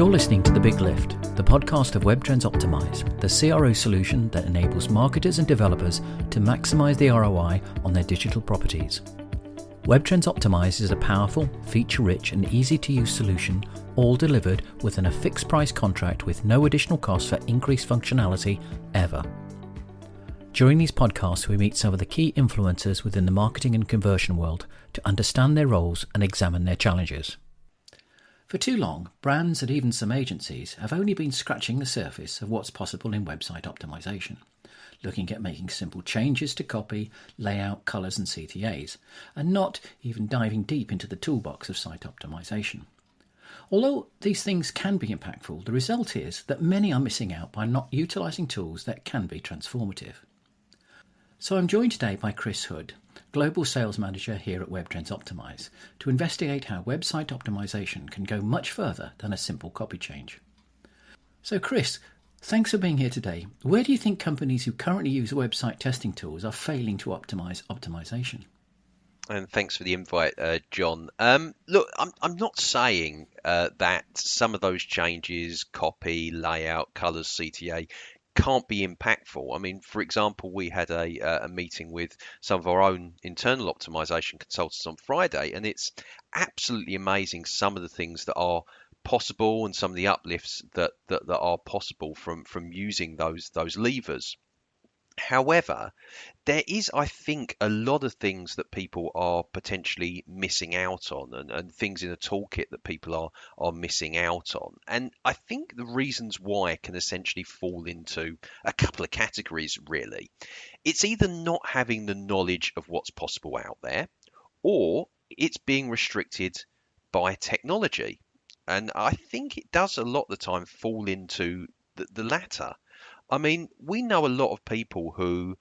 You're listening to The Big Lift, the podcast of WebTrends Optimize, the CRO solution that enables marketers and developers to maximize the ROI on their digital properties. WebTrends Optimize is a powerful, feature-rich and easy-to-use solution, all delivered within a fixed-price contract with no additional cost for increased functionality ever. During these podcasts, we meet some of the key influencers within the marketing and conversion world to understand their roles and examine their challenges. For too long, brands and even some agencies have only been scratching the surface of what's possible in website optimization, looking at making simple changes to copy, layout, colours and CTAs, and not even diving deep into the toolbox of site optimization. Although these things can be impactful, the result is that many are missing out by not utilising tools that can be transformative. So I'm joined today by Chris Hood, Global Sales Manager here at WebTrends Optimize, to investigate how website optimization can go much further than a simple copy change. So Chris, thanks for being here today. Where do you think companies who currently use website testing tools are failing to optimize optimization? And thanks for the invite, John. Look, I'm not saying that some of those changes, copy, layout, colours, CTA, can't be impactful. I mean, for example, we had a meeting with some of our own internal optimization consultants on Friday, and it's absolutely amazing some of the things that are possible and some of the uplifts that are possible from using those levers. However, there is, I think, a lot of things that people are potentially missing out on and things in a toolkit that people are missing out on. And I think the reasons why can essentially fall into a couple of categories, really. It's either not having the knowledge of what's possible out there, or it's being restricted by technology. And I think it does a lot of the time fall into the latter. I mean, we know a lot of people who,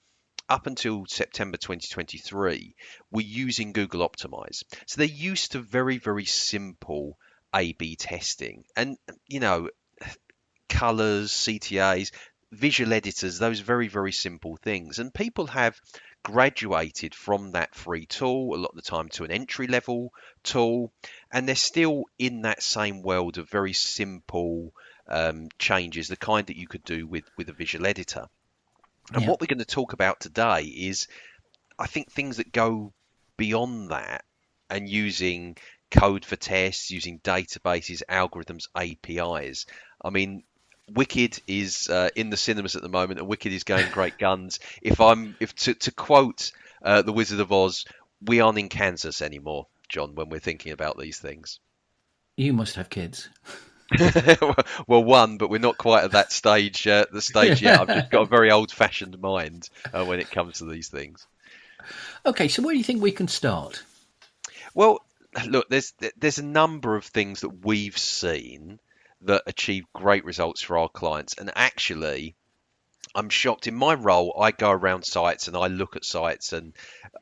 up until September 2023, were using Google Optimize. So they're used to very, very simple A/B testing. And, colors, CTAs, visual editors, those very, very simple things. And people have graduated from that free tool, a lot of the time, to an entry-level tool. And they're still in that same world of very simple changes, the kind that you could do with a visual editor. And what we're going to talk about today is, I think, things that go beyond that and using code for tests, using databases, algorithms, APIs. I mean, Wicked is in the cinemas at the moment, and Wicked is going great guns. If to quote The Wizard of Oz, we aren't in Kansas anymore, John, when we're thinking about these things. You must have kids. Well, one, but we're not quite at that stage. The stage yet. I've just got a very old-fashioned mind when it comes to these things. Okay, so where do you think we can start? Well, look, there's a number of things that we've seen that achieve great results for our clients, and actually, I'm shocked. In my role, I go around sites and I look at sites and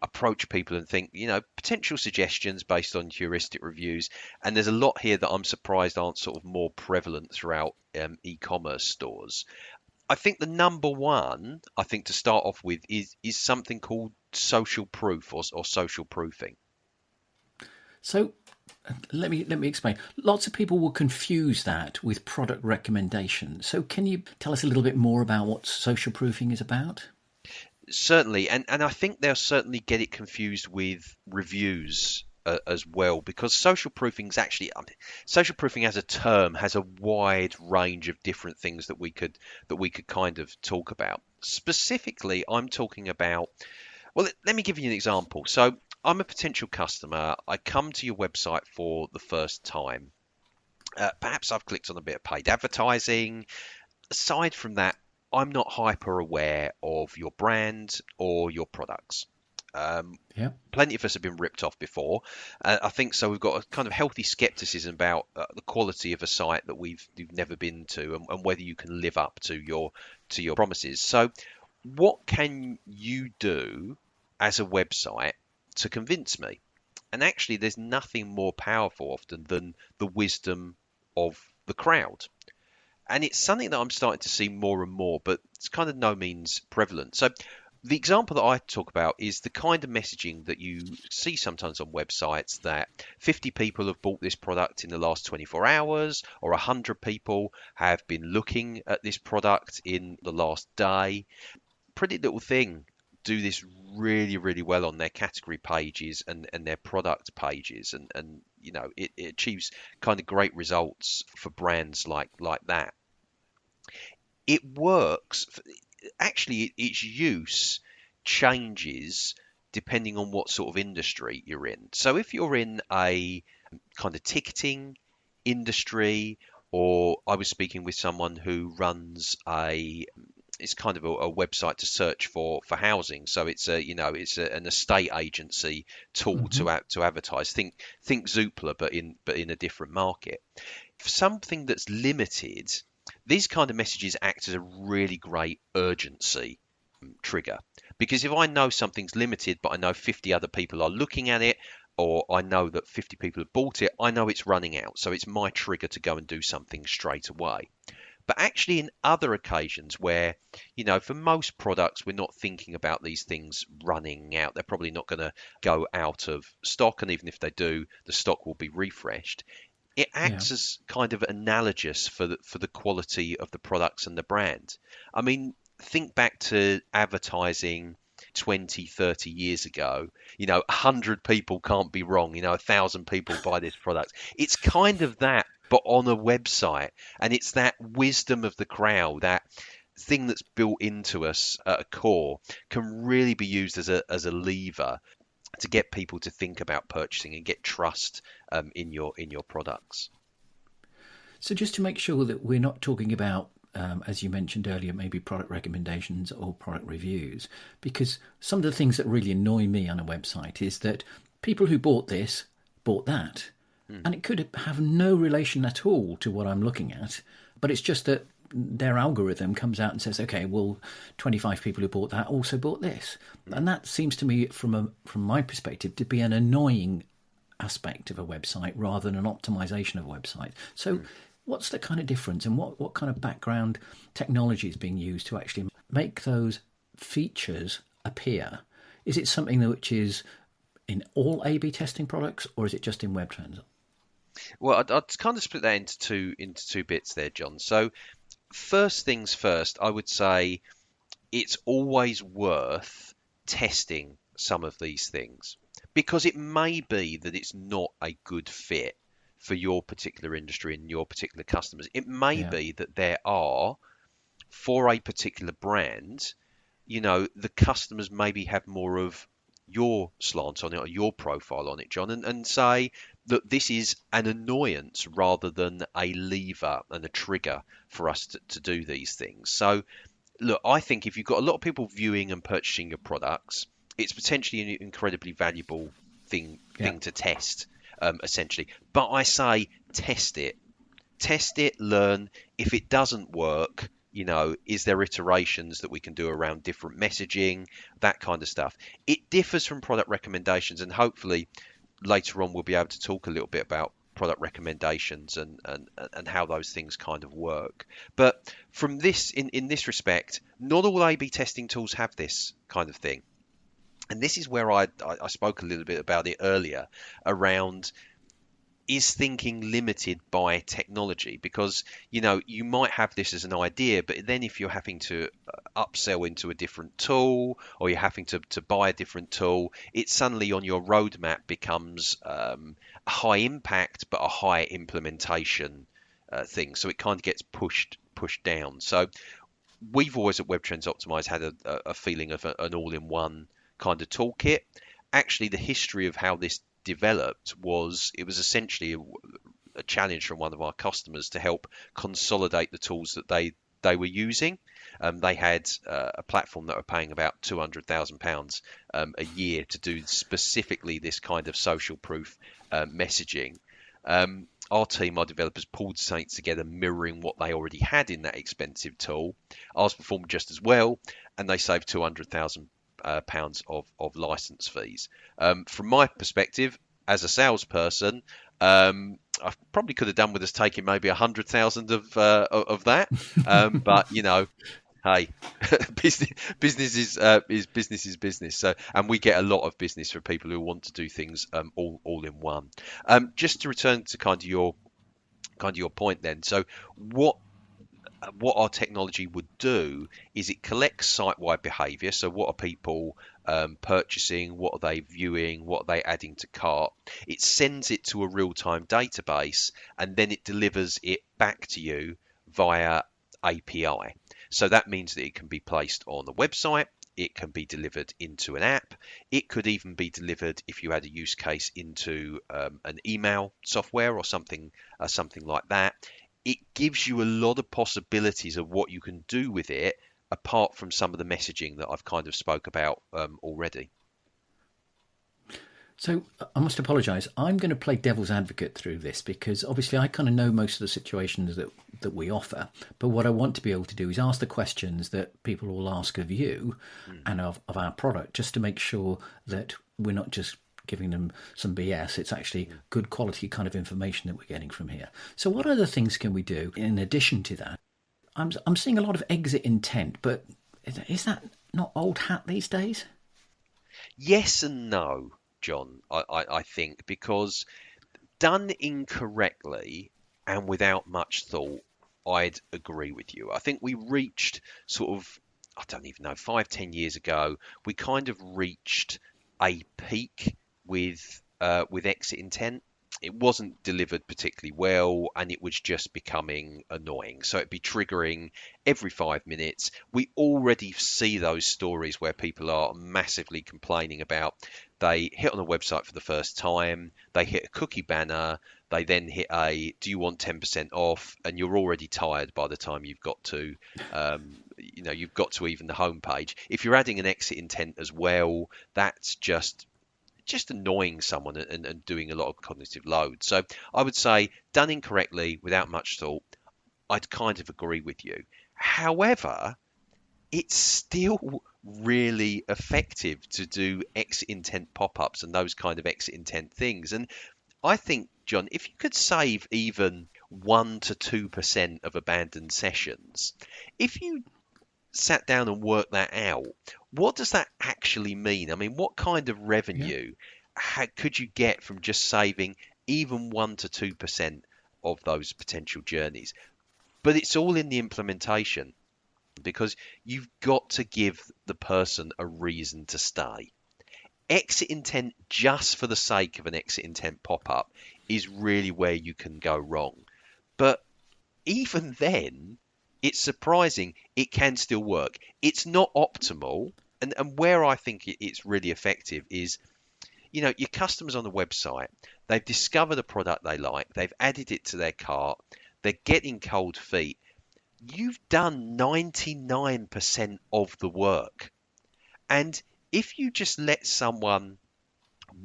approach people and think, potential suggestions based on heuristic reviews. And there's a lot here that I'm surprised aren't sort of more prevalent throughout e-commerce stores. I think the number one, to start off with is something called social proof or social proofing. So let me explain. Lots of people will confuse that with product recommendation. So can you tell us a little bit more about what social proofing is about? Certainly, and I think they'll certainly get it confused with reviews as well, because social proofing is actually, social proofing as a term has a wide range of different things that we could kind of talk about. Specifically, I'm talking about, well, let me give you an example. So I'm a potential customer. I come to your website for the first time. Perhaps I've clicked on a bit of paid advertising. Aside from that, I'm not hyper aware of your brand or your products. Plenty of us have been ripped off before. I think so. We've got a kind of healthy skepticism about the quality of a site that we've never been to, and whether you can live up to your promises. So, what can you do as a website to convince me? And actually, there's nothing more powerful often than the wisdom of the crowd. And it's something that I'm starting to see more and more, but it's kind of no means prevalent. So The example that I talk about is the kind of messaging that you see sometimes on websites that 50 people have bought this product in the last 24 hours, or 100 people have been looking at this product in the last day. Pretty Little Thing do this really, really well on their category pages and their product pages, and it achieves kind of great results for brands like that. It works. Actually, its use changes depending on what sort of industry you're in. So if you're in a kind of ticketing industry, or I was speaking with someone who runs it's kind of a website to search for housing. So it's an estate agency tool Hmm. to advertise. Think Zoopla, but in a different market. For something that's limited, these kind of messages act as a really great urgency trigger. Because if I know something's limited, but I know 50 other people are looking at it, or I know that 50 people have bought it, I know it's running out. So it's my trigger to go and do something straight away. But actually, in other occasions where, for most products, we're not thinking about these things running out. They're probably not going to go out of stock. And even if they do, the stock will be refreshed. It Yeah. acts as kind of analogous for the quality of the products and the brand. I mean, think back to advertising 20, 30 years ago. 100 people can't be wrong. 1,000 people buy this product. It's kind of that, but on a website. And it's that wisdom of the crowd, that thing that's built into us at a core, can really be used as a lever to get people to think about purchasing and get trust in your products. So just to make sure that we're not talking about, as you mentioned earlier, maybe product recommendations or product reviews, because some of the things that really annoy me on a website is that people who bought this bought that, Mm, and it could have no relation at all to what I'm looking at, but it's just that their algorithm comes out and says, okay, well, 25 people who bought that also bought this. mm, And that seems to me, from my perspective, to be an annoying aspect of a website rather than an optimization of a website. So mm. what's the kind of difference, and what kind of background technology is being used to actually make those features appear? Is it something which is in all A/B testing products, or is it just in WebTrends? Well, I'd kind of split that into two bits there, John. So first things first, I would say it's always worth testing some of these things, because it may be that it's not a good fit for your particular industry and your particular customers. It may Yeah, be that there are, for a particular brand, the customers maybe have more of your slant on it or your profile on it, John, and say that this is an annoyance rather than a lever and a trigger for us to do these things. So, look, I think if you've got a lot of people viewing and purchasing your products, it's potentially an incredibly valuable thing yeah. thing to test, essentially. But I say test it, learn. If it doesn't work, is there iterations that we can do around different messaging, that kind of stuff. It differs from product recommendations, and hopefully later on we'll be able to talk a little bit about product recommendations and how those things kind of work. But from this, in this respect, not all A/B testing tools have this kind of thing. And this is where I spoke a little bit about it earlier around, is thinking limited by technology? Because you might have this as an idea, but then if you're having to upsell into a different tool, or you're having to buy a different tool, it suddenly on your roadmap becomes a high impact but a high implementation thing. So it kind of gets pushed down. So we've always at WebTrends Optimize had a feeling of an all-in-one kind of toolkit. Actually, the history of how this developed was, it was essentially a challenge from one of our customers to help consolidate the tools that they were using. They had a platform that were paying about £200,000 a year to do specifically this kind of social proof messaging. Our team, our developers, pulled something together mirroring what they already had in that expensive tool. Ours performed just as well, and they saved £200,000 of license fees. From my perspective, as a salesperson, I probably could have done with us taking maybe 100,000 of that. But Hey, business is business. So, and we get a lot of business from people who want to do things all in one. Just to return to kind of your point then. So, what our technology would do is it collects site-wide behavior. So, what are people purchasing? What are they viewing? What are they adding to cart? It sends it to a real-time database, and then it delivers it back to you via API. So that means that it can be placed on a website. It can be delivered into an app. It could even be delivered, if you had a use case, into an email software or something like that. It gives you a lot of possibilities of what you can do with it, apart from some of the messaging that I've kind of spoke about already. So I must apologise. I'm going to play devil's advocate through this because obviously I kind of know most of the situations that we offer. But what I want to be able to do is ask the questions that people will ask of you Mm. and of our product, just to make sure that we're not just giving them some BS. It's actually good quality kind of information that we're getting from here. So what other things can we do in addition to that? I'm seeing a lot of exit intent, but is that not old hat these days? Yes and no, John, I think, because done incorrectly and without much thought, I'd agree with you. I think we reached sort of, I don't even know, 5, 10 years ago, we kind of reached a peak with exit intent. It wasn't delivered particularly well, and it was just becoming annoying. So it'd be triggering every 5 minutes. We already see those stories where people are massively complaining about they hit on a website for the first time, they hit a cookie banner, they then hit a do you want 10% off, and you're already tired by the time you've got to even the homepage. If you're adding an exit intent as well, that's just annoying someone and doing a lot of cognitive load. So I would say done incorrectly without much thought, I'd kind of agree with you. However, it's still really effective to do exit intent pop-ups and those kind of exit intent things. And I think, John, if you could save even 1 to 2% of abandoned sessions, if you sat down and worked that out, what does that actually mean? I mean, what kind of Yeah. revenue could you get from just saving even 1 to 2% of those potential journeys? But it's all in the implementation because you've got to give the person a reason to stay. Exit intent just for the sake of an exit intent pop up is really where you can go wrong. But even then, it's surprising it can still work. It's not optimal. And where I think it's really effective is, your customers on the website, they've discovered a product they like, they've added it to their cart, they're getting cold feet. You've done 99% of the work. And if you just let someone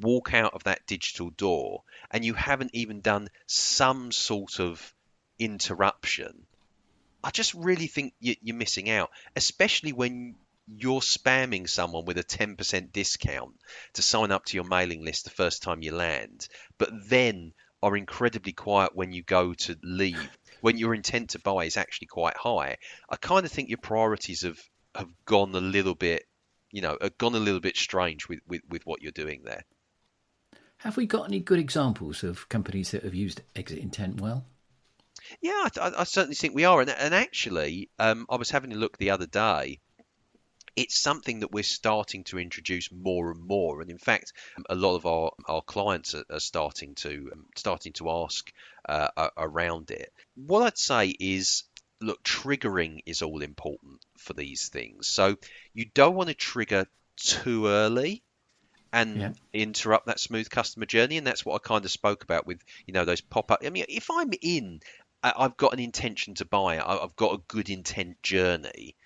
walk out of that digital door and you haven't even done some sort of interruption, I just really think you're missing out, especially when you're spamming someone with a 10% discount to sign up to your mailing list the first time you land, but then are incredibly quiet when you go to leave, when your intent to buy is actually quite high. I kind of think your priorities have gone a little bit, have gone a little bit strange with what you're doing there. Have we got any good examples of companies that have used exit intent well? Yeah, I certainly think we are. And actually, I was having a look the other day. It's something that we're starting to introduce more and more. And in fact, a lot of our clients are starting to ask around it. What I'd say is, look, triggering is all important for these things. So you don't want to trigger too early Yeah. and interrupt that smooth customer journey. And that's what I kind of spoke about with, those pop-up. I mean, if I've got an intention to buy, I've got a good intent journey.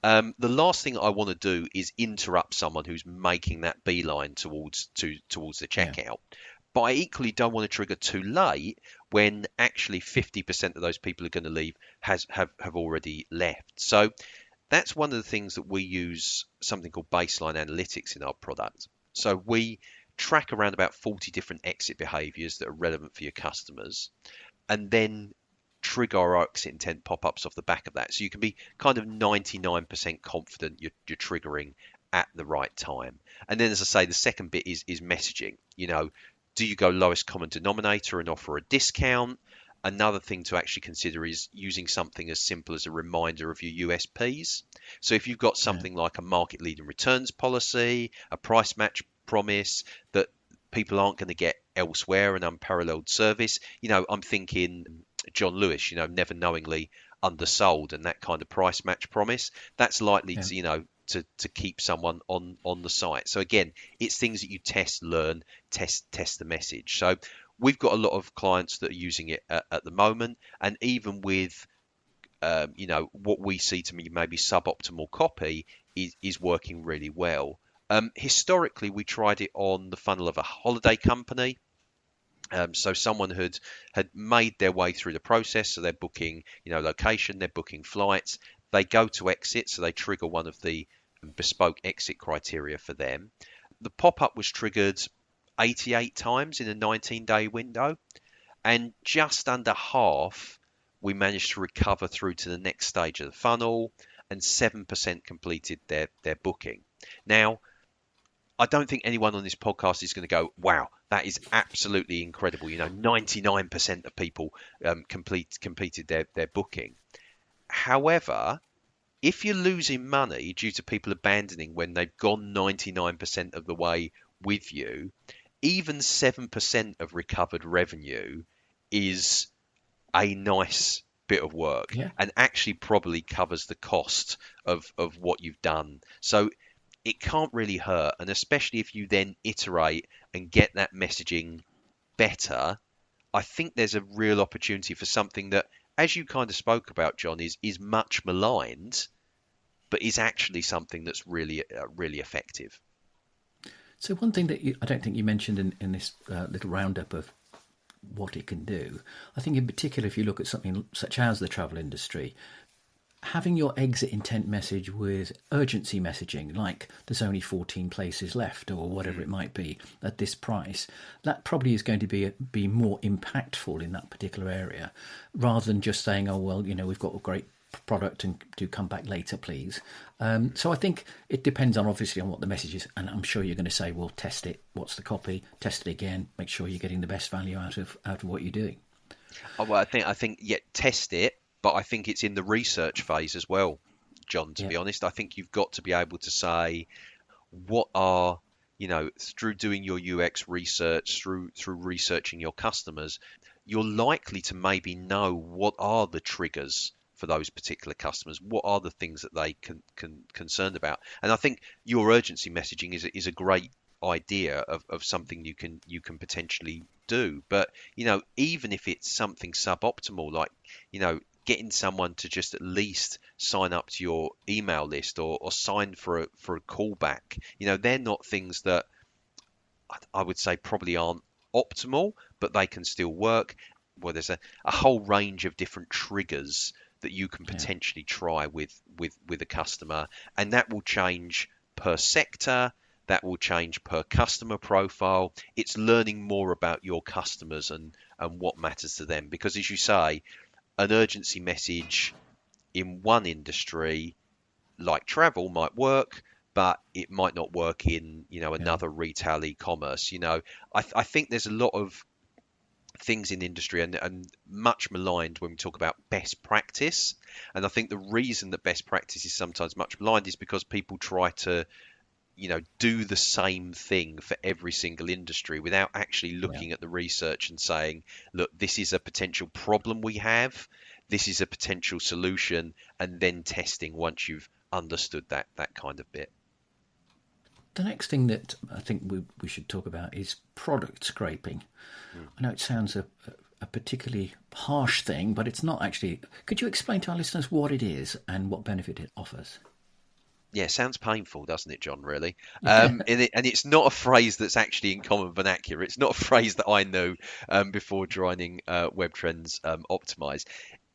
The last thing I want to do is interrupt someone who's making that beeline towards the Yeah. checkout. But I equally don't want to trigger too late when actually 50% of those people who are going to leave have already left. So that's one of the things that we use something called baseline analytics in our product. So we track around about 40 different exit behaviors that are relevant for your customers. And then trigger our exit intent pop-ups off the back of that. So you can be kind of 99% confident you're triggering at the right time. And then, as I say, the second bit is messaging. Do you go lowest common denominator and offer a discount? Another thing to actually consider is using something as simple as a reminder of your USPs. So if you've got something like a market leading returns policy, a price match promise that people aren't going to get elsewhere, an unparalleled service, I'm thinking John Lewis, never knowingly undersold, and that kind of price match promise, that's likely to keep someone on the site. So again, it's things that you test, learn, test the message. So we've got a lot of clients that are using it at the moment, and even with what we see to be maybe suboptimal copy is working really well. Historically, we tried it on the funnel of a holiday company. So someone had made their way through the process, so they're booking, location, they're booking flights. They go to exit, so they trigger one of the bespoke exit criteria for them. The pop-up was triggered 88 times in a 19-day window, and just under half we managed to recover through to the next stage of the funnel, and 7% completed their booking. Now, I don't think anyone on this podcast is going to go, wow, that is absolutely incredible. 99% of people completed their booking. However, if you're losing money due to people abandoning when they've gone 99% of the way with you, even 7% of recovered revenue is a nice bit of work, and actually probably covers the cost of what you've done. So it can't really hurt, and especially if you then iterate and get that messaging better, I think there's a real opportunity for something that, as you kind of spoke about, John, is much maligned, but is actually something that's really effective. So one thing that I don't think you mentioned in this little roundup of what it can do, I think in particular, if you look at something such as the travel industry, having your exit intent message with urgency messaging, like there's only 14 places left or whatever it might be at this price, that probably is going to be more impactful in that particular area, rather than just saying, oh, well, we've got a great product and do come back later, please. So I think it depends obviously on what the message is, and I'm sure you're going to say, well, test it. What's the copy? Test it again. Make sure you're getting the best value out of what you're doing. Oh, well, I think test it, but I think it's in the research phase as well, John. To be honest, I think you've got to be able to say what are through doing your UX research, through researching your customers, you're likely to maybe know what are the triggers for those particular customers. What are the things that they concerned about? And I think your urgency messaging is a great idea of something you can potentially do. But even if it's something suboptimal, like getting someone to just at least sign up to your email list or sign for a callback, they're not things that I would say probably aren't optimal, but they can still work. Well, there's a whole range of different triggers that you can potentially try with a customer, and that will change per sector, that will change per customer profile. It's learning more about your customers and what matters to them, because as you say, an urgency message in one industry like travel might work, but it might not work in another retail e-commerce. I think there's a lot of things in industry and much maligned when we talk about best practice. And I think the reason that best practice is sometimes much maligned is because people try to, do the same thing for every single industry without actually looking at the research and saying, look, this is a potential problem we have, this is a potential solution, and then testing once you've understood that kind of bit. The next thing that I think we should talk about is product scraping. I know it sounds a particularly harsh thing, but it's not actually. Could you explain to our listeners what it is and what benefit it offers? Yeah, sounds painful, doesn't it, John, really? And it's not a phrase that's actually in common vernacular. It's not a phrase that I knew before joining WebTrends Optimize.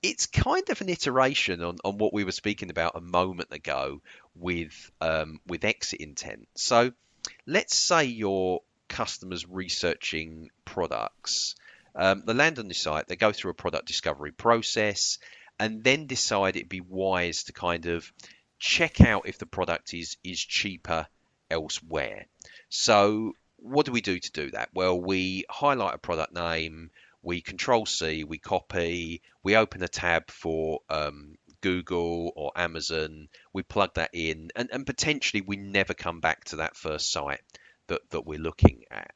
It's kind of an iteration on what we were speaking about a moment ago with exit intent. So let's say your customers researching products They land on the site, they go through a product discovery process, and then decide it'd be wise to kind of check out if the product is cheaper elsewhere. So what do we do to do that? Well, we highlight a product name, we Control C, we copy, we open a tab for Google or Amazon, we plug that in, and potentially we never come back to that first site that we're looking at.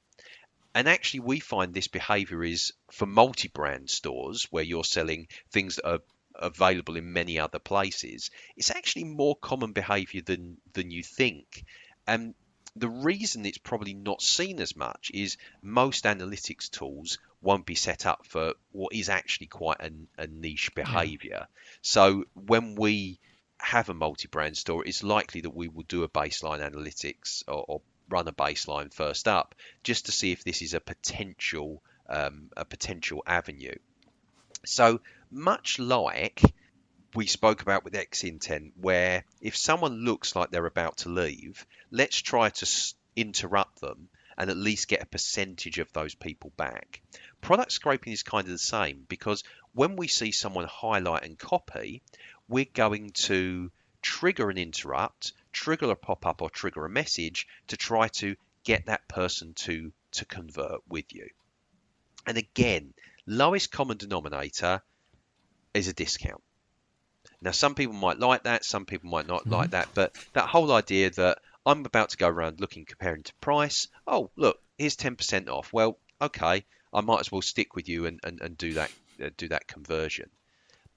And actually, we find this behavior is for multi-brand stores where you're selling things that are available in many other places. It's actually more common behavior than you think. And the reason it's probably not seen as much is most analytics tools won't be set up for what is actually quite a niche behavior. So when we have a multi-brand store, it's likely that we will do a baseline analytics or run a baseline first up just to see if this is a potential avenue. So much like we spoke about with X-Intent, where if someone looks like they're about to leave, let's try to interrupt them and at least get a percentage of those people back. Product scraping is kind of the same, because when we see someone highlight and copy, we're going to trigger an interrupt, trigger a pop-up or trigger a message to try to get that person to convert with you. And again, lowest common denominator is a discount. Now, some people might like that, some people might not like that, but that whole idea that I'm about to go around looking, comparing to price, oh, look, here's 10% off. Well, okay, I might as well stick with you and do that conversion.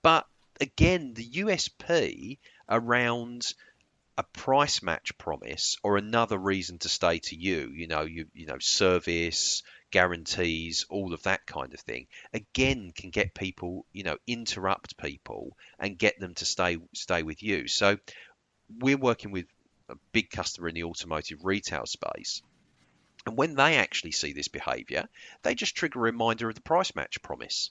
But again, the USP around a price match promise or another reason to stay to you know, service, guarantees, all of that kind of thing, again, can get people, interrupt people and get them to stay with you. So we're working with a big customer in the automotive retail space. And when they actually see this behavior, they just trigger a reminder of the price match promise.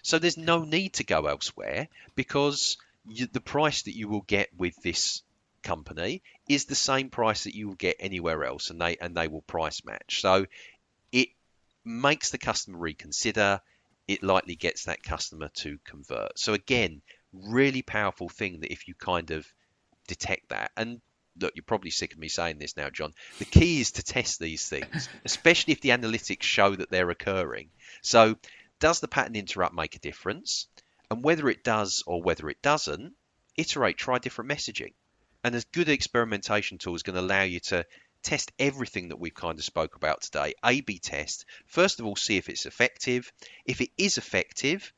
So there's no need to go elsewhere, because the price that you will get with this company is the same price that you will get anywhere else, and they will price match. So it makes the customer reconsider. It likely gets that customer to convert. So again, really powerful thing that if you kind of detect that, and look, you're probably sick of me saying this now, John, the key is to test these things, especially if the analytics show that they're occurring. So does the pattern interrupt make a difference? And whether it does or whether it doesn't, iterate, try different messaging. And a good experimentation tool is going to allow you to test everything that we've kind of spoke about today. A/B test. First of all, see if it's effective. If it is effective,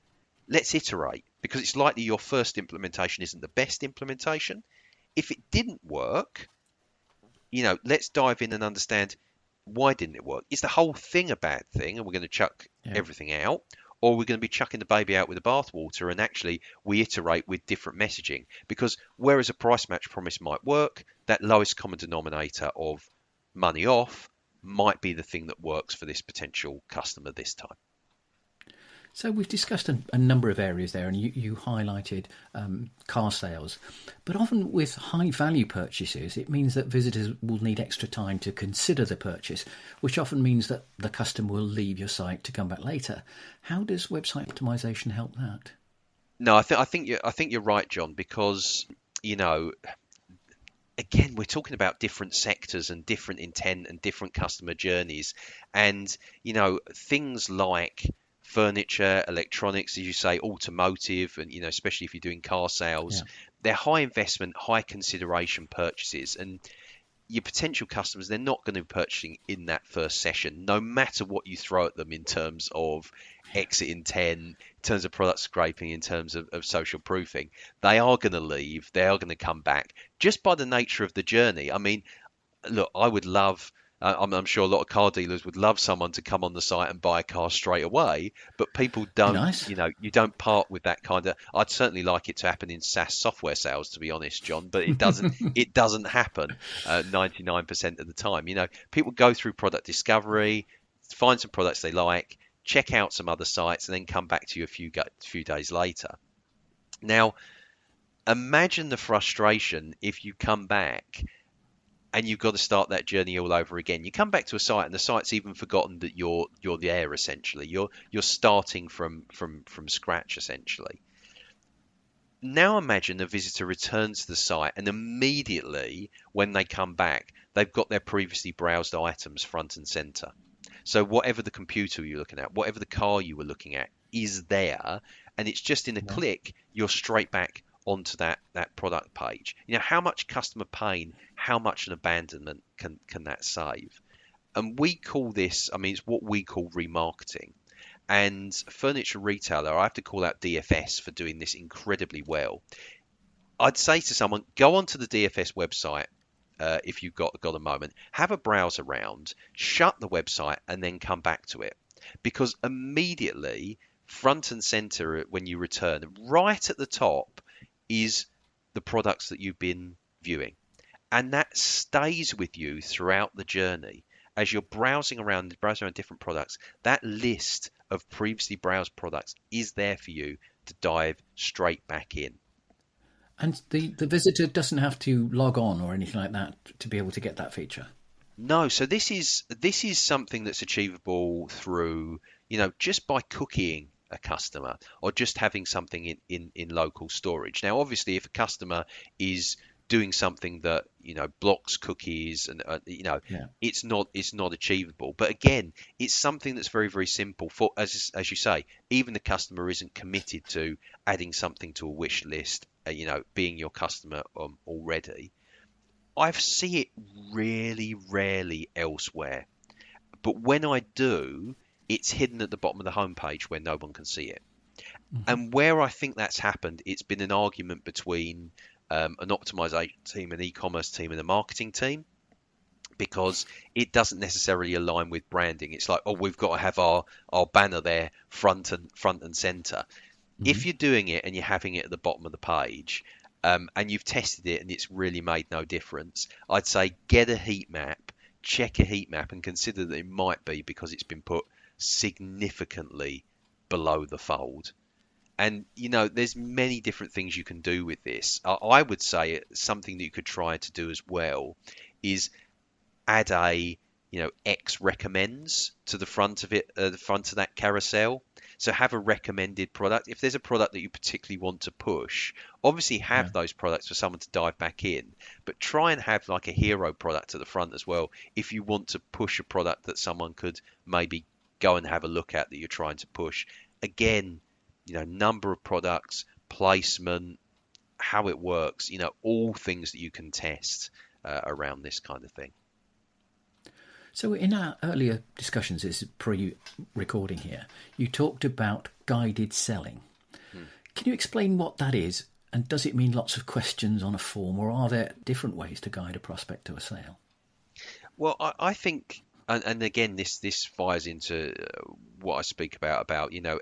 let's iterate, because it's likely your first implementation isn't the best implementation. If it didn't work, let's dive in and understand, why didn't it work? Is the whole thing a bad thing and we're going to chuck everything out? Or we're going to be chucking the baby out with the bathwater, and actually we iterate with different messaging? Because whereas a price match promise might work, that lowest common denominator of money off might be the thing that works for this potential customer this time. So we've discussed a number of areas there, and you highlighted car sales. But often with high-value purchases, it means that visitors will need extra time to consider the purchase, which often means that the customer will leave your site to come back later. How does website optimization help that? No, I think you're right, John, because again, we're talking about different sectors and different intent and different customer journeys, and things like furniture, electronics, as you say, automotive, and especially if you're doing car sales, they're high investment, high consideration purchases, and your potential customers, they're not going to be purchasing in that first session, no matter what you throw at them in terms of exit intent, in terms of product scraping, in terms of social proofing. They are going to leave, they are going to come back just by the nature of the journey. I mean, look, I would love, I'm sure a lot of car dealers would love someone to come on the site and buy a car straight away, but people don't, nice. You don't part with that kind of, I'd certainly like it to happen in SaaS software sales, to be honest, John, but it doesn't happen 99% of the time. People go through product discovery, find some products they like, check out some other sites, and then come back to you a few days later. Now, imagine the frustration if you come back and you've got to start that journey all over again. You come back to a site, and the site's even forgotten that you're there. Essentially, you're starting from scratch. Essentially, now imagine a visitor returns to the site, and immediately when they come back, they've got their previously browsed items front and center. So whatever the computer you're looking at, whatever the car you were looking at is there, and it's just in a click, you're straight back onto that product page. How much customer pain, how much an abandonment can that save? And we call this, it's what we call remarketing. And furniture retailer, I have to call out DFS for doing this incredibly well. I'd say to someone, go onto the DFS website if you've got a moment, have a browse around, shut the website, and then come back to it. Because immediately, front and center when you return, right at the top is the products that you've been viewing. And that stays with you throughout the journey. As you're browsing around different products, that list of previously browsed products is there for you to dive straight back in. And the visitor doesn't have to log on or anything like that to be able to get that feature? No, so this is something that's achievable through, just by cookieing a customer or just having something in local storage. Now, obviously, if a customer is doing something that blocks cookies and it's not achievable. But again, it's something that's very, very simple for, as you say, even the customer isn't committed to adding something to a wish list, being your customer already. I see it really rarely elsewhere, but when I do, it's hidden at the bottom of the homepage where no one can see it. Mm-hmm. And where I think that's happened, it's been an argument between an optimization team, an e-commerce team, and a marketing team, because it doesn't necessarily align with branding. It's like, we've got to have our banner there front and center. Mm-hmm. If you're doing it and you're having it at the bottom of the page, and you've tested it and it's really made no difference, I'd say get a heat map, check a heat map, and consider that it might be because it's been put significantly below the fold. And, there's many different things you can do with this. I would say something that you could try to do as well is add a, X recommends to the front of it, the front of that carousel. So have a recommended product. If there's a product that you particularly want to push, obviously have those products for someone to dive back in, but try and have like a hero product at the front as well if you want to push a product that someone could maybe go and have a look at that you're trying to push. Again, number of products, placement, how it works, all things that you can test around this kind of thing. So in our earlier discussions, this is pre-recording here, you talked about guided selling. Can you explain what that is? And does it mean lots of questions on a form, or are there different ways to guide a prospect to a sale? Well, I think, and again, this fires into what I speak about,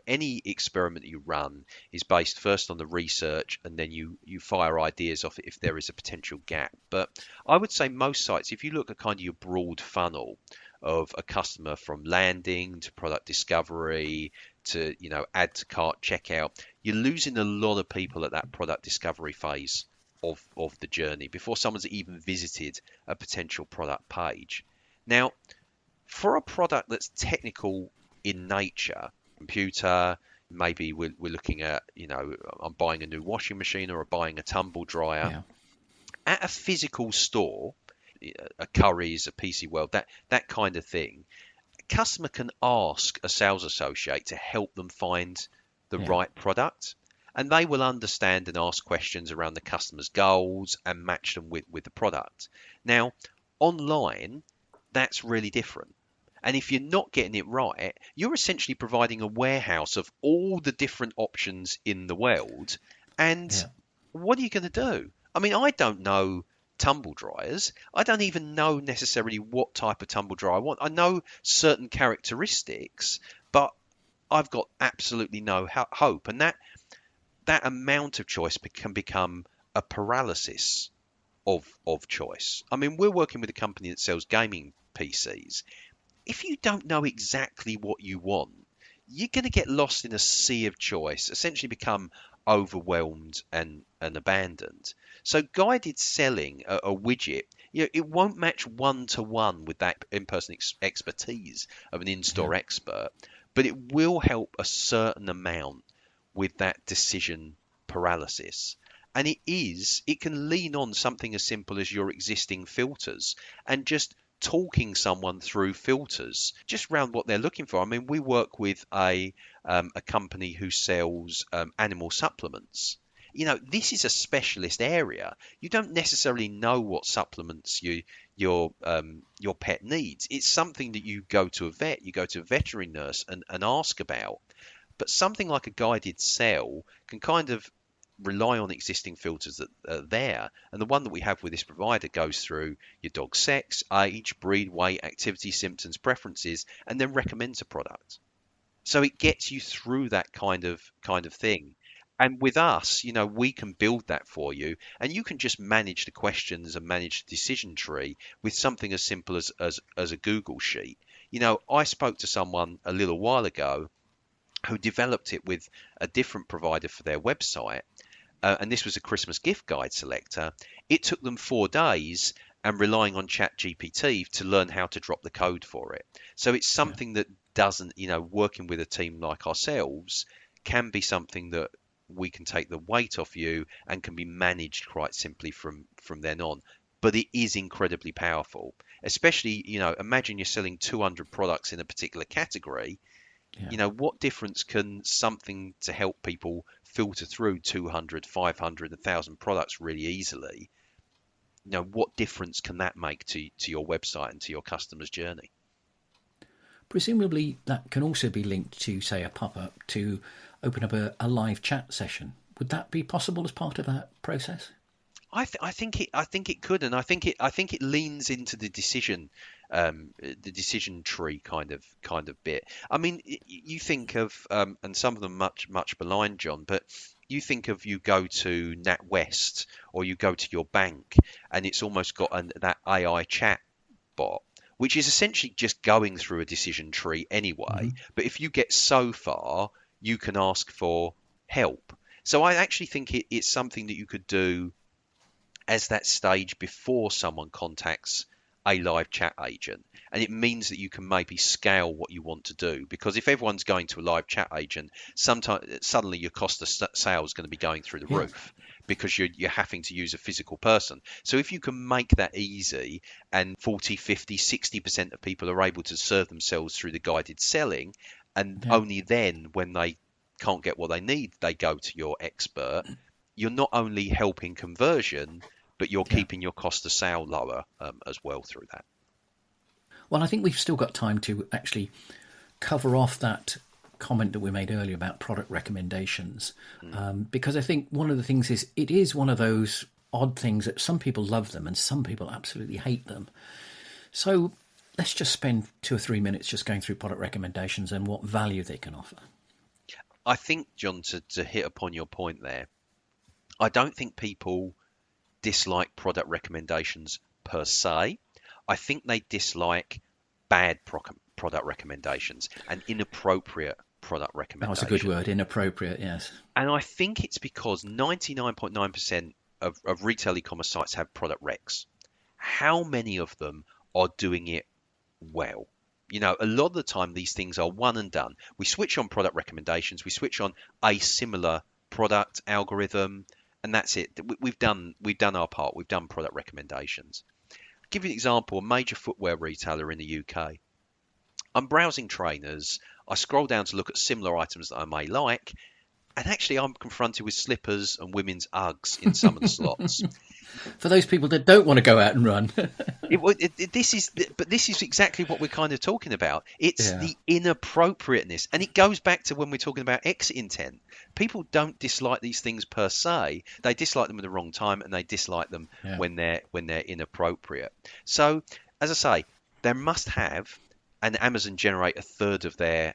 any experiment that you run is based first on the research, and then you fire ideas off it if there is a potential gap. But I would say most sites, if you look at kind of your broad funnel of a customer from landing to product discovery to, add to cart, checkout, you're losing a lot of people at that product discovery phase of the journey before someone's even visited a potential product page. Now, for a product that's technical in nature, computer, maybe we're looking at, I'm buying a new washing machine or buying a tumble dryer. Yeah. At a physical store, a Currys, a PC World, that kind of thing, a customer can ask a sales associate to help them find the right product. And they will understand and ask questions around the customer's goals and match them with the product. Now, online, that's really different. And if you're not getting it right, you're essentially providing a warehouse of all the different options in the world. And what are you going to do? I don't know tumble dryers. I don't even know necessarily what type of tumble dryer I want. I know certain characteristics, but I've got absolutely no hope. And that amount of choice can become a paralysis of choice. We're working with a company that sells gaming PCs. If you don't know exactly what you want, you're going to get lost in a sea of choice, essentially become overwhelmed and abandoned. So guided selling, a widget, It won't match one to one with that in-person expertise of an in-store expert, but it will help a certain amount with that decision paralysis. And it can lean on something as simple as your existing filters and just talking someone through filters just around what they're looking for. I mean, we work with a company who sells animal supplements. This is a specialist area. You don't necessarily know what supplements your pet needs. It's something that you go to a vet, you go to a veterinary nurse and ask about. But something like a guided sell can kind of rely on existing filters that are there. And the one that we have with this provider goes through your dog's sex, age, breed, weight, activity, symptoms, preferences, and then recommends a product. So it gets you through that kind of thing. And with us, we can build that for you, and you can just manage the questions and manage the decision tree with something as simple as a Google sheet. I spoke to someone a little while ago who developed it with a different provider for their website, and this was a Christmas gift guide selector. It took them 4 days and relying on ChatGPT to learn how to drop the code for it. So it's something that doesn't, working with a team like ourselves can be something that we can take the weight off you and can be managed quite simply from then on. But it is incredibly powerful, especially, imagine you're selling 200 products in a particular category. What difference can something to help people filter through 200, 500, 1,000 products really easily? What difference can that make to your website and to your customer's journey? Presumably that can also be linked to, say, a pop-up to open up a live chat session. Would that be possible as part of that process? I think it could, and I think it leans into the decision tree kind of bit. I mean, you think of and some of them much maligned, John, but you think of you go to NatWest or you go to your bank, and it's almost got that AI chat bot, which is essentially just going through a decision tree anyway. But if you get so far, you can ask for help. So I actually think it's something that you could do as that stage before someone contacts a live chat agent. And it means that you can maybe scale what you want to do, because if everyone's going to a live chat agent, suddenly your cost of sale is going to be going through the roof, because you're having to use a physical person. So if you can make that easy, and 40, 50, 60% of people are able to serve themselves through the guided selling, and only then when they can't get what they need, they go to your expert, you're not only helping conversion, but you're keeping your cost of sale lower as well through that. Well, I think we've still got time to actually cover off that comment that we made earlier about product recommendations, because I think one of the things is it is one of those odd things that some people love them and some people absolutely hate them. So let's just spend 2 or 3 minutes just going through product recommendations and what value they can offer. I think, John, to hit upon your point there, I don't think people dislike product recommendations per se. I think they dislike bad product recommendations and inappropriate product recommendations. That's a good word, inappropriate, yes. And I think it's because 99.9% of retail e-commerce sites have product recs. How many of them are doing it well? A lot of the time these things are one and done. We switch on product recommendations, we switch on a similar product algorithm, and that's it. We've done our part. We've done product recommendations. I'll give you an example, a major footwear retailer in the UK. I'm browsing trainers. I scroll down to look at similar items that I may like, and actually I'm confronted with slippers and women's Uggs in some of the slots. For those people that don't want to go out and run. This is exactly what we're kind of talking about. It's the inappropriateness. And it goes back to when we're talking about exit intent. People don't dislike these things per se. They dislike them at the wrong time, and they dislike them when they're inappropriate. So, as I say, they must have, and Amazon generate 1/3 of their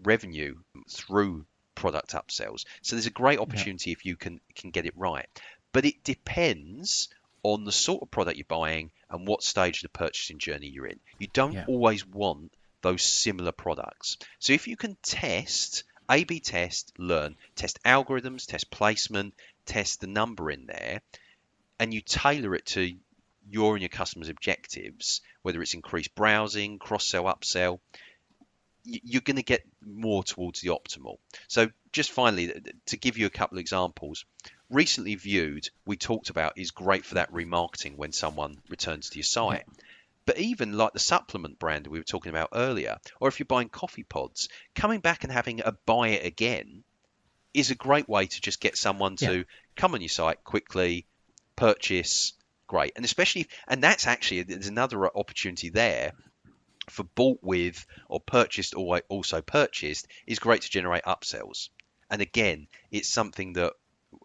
revenue through product upsells. So there's a great opportunity if you can get it right. But it depends on the sort of product you're buying and what stage of the purchasing journey you're in. You don't always want those similar products. So if you can test, A/B test, learn, test algorithms, test placement, test the number in there, and you tailor it to your and your customers' objectives, whether it's increased browsing, cross-sell, upsell, you're going to get more towards the optimal. So just finally, to give you a couple of examples, recently viewed, we talked about, is great for that remarketing when someone returns to your site. But even like the supplement brand we were talking about earlier, or if you're buying coffee pods, coming back and having a buy it again is a great way to just get someone to come on your site quickly, purchase, great. And especially, and that's actually, there's another opportunity there for bought with or purchased or also purchased is great to generate upsells. And again, it's something that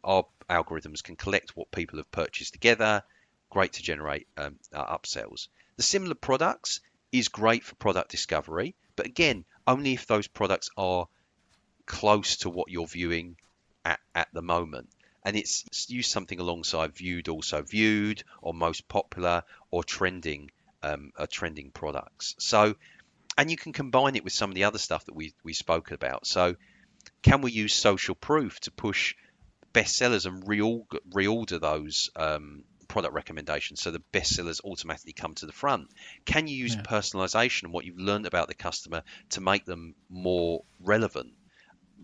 our algorithms can collect what people have purchased together, great to generate upsells. The similar products is great for product discovery, but again, only if those products are close to what you're viewing at the moment. And it's use something alongside viewed, also viewed, or most popular, or trending products. So, and you can combine it with some of the other stuff that we spoke about. So, can we use social proof to push bestsellers and reorder those product recommendations so the bestsellers automatically come to the front? Can you use personalization and what you've learned about the customer to make them more relevant?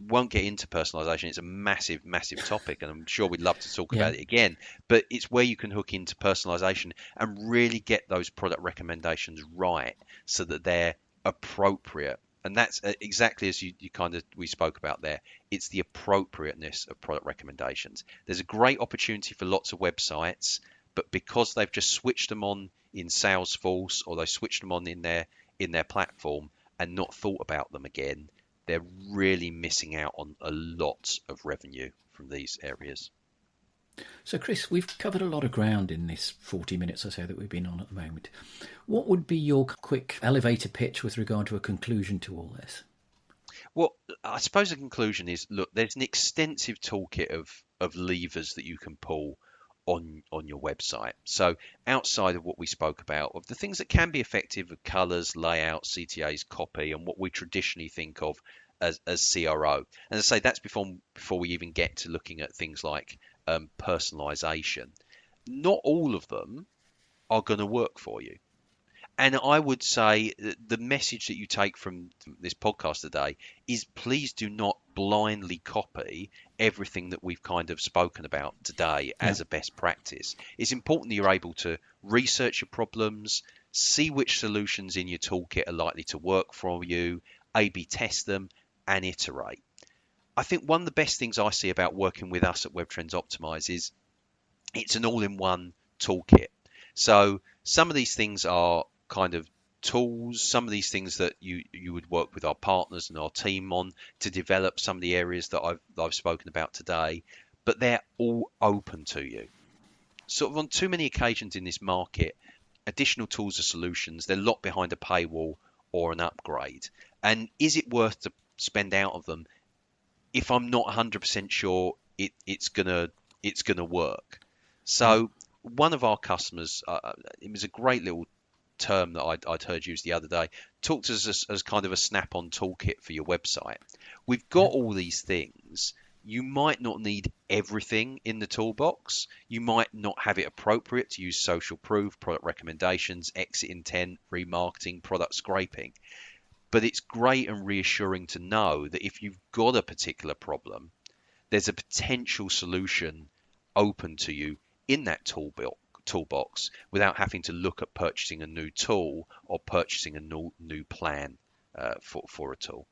Won't get into personalization. It's a massive topic, and I'm sure we'd love to talk about it again, but it's where you can hook into personalization and really get those product recommendations right so that they're appropriate. And that's exactly as you kind of we spoke about there. It's the appropriateness of product recommendations. There's a great opportunity for lots of websites, but because they've just switched them on in Salesforce or they switched them on in their platform and not thought about them again, they're really missing out on a lot of revenue from these areas. So, Chris, we've covered a lot of ground in this 40 minutes or so that we've been on at the moment. What would be your quick elevator pitch with regard to a conclusion to all this? Well, I suppose the conclusion is, look, there's an extensive toolkit of levers that you can pull on your website. So outside of what we spoke about, of the things that can be effective of colours, layout, CTAs, copy, and what we traditionally think of as CRO. And I say that's before we even get to looking at things like personalization. Not all of them are going to work for you. And I would say the message that you take from this podcast today is please do not blindly copy everything that we've kind of spoken about today as a best practice. It's important that you're able to research your problems, see which solutions in your toolkit are likely to work for you, A/B test them, and iterate. I think one of the best things I see about working with us at WebTrends Optimize is it's an all-in-one toolkit. So some of these things are kind of tools, some of these things that you would work with our partners and our team on to develop some of the areas that I've spoken about today, but they're all open to you. Sort of on too many occasions in this market, additional tools or solutions, they're locked behind a paywall or an upgrade. And is it worth to spend out of them if I'm not 100% sure it's gonna work? So one of our customers, it was a great little term that I'd heard used the other day, talked to us as kind of a snap-on toolkit for your website. We've got all these things. You might not need everything in the toolbox. You might not have it appropriate to use social proof, product recommendations, exit intent, remarketing, product scraping. But it's great and reassuring to know that if you've got a particular problem, there's a potential solution open to you in that toolbox without having to look at purchasing a new tool or purchasing a new plan for a tool.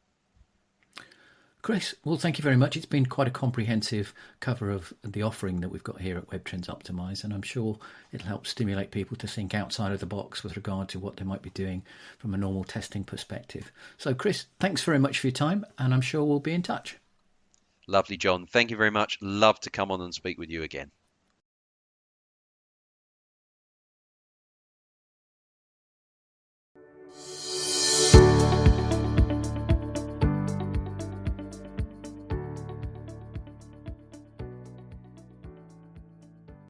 Chris, well, thank you very much. It's been quite a comprehensive cover of the offering that we've got here at WebTrends Optimize, and I'm sure it'll help stimulate people to think outside of the box with regard to what they might be doing from a normal testing perspective. So, Chris, thanks very much for your time, and I'm sure we'll be in touch. Lovely, John. Thank you very much. Love to come on and speak with you again.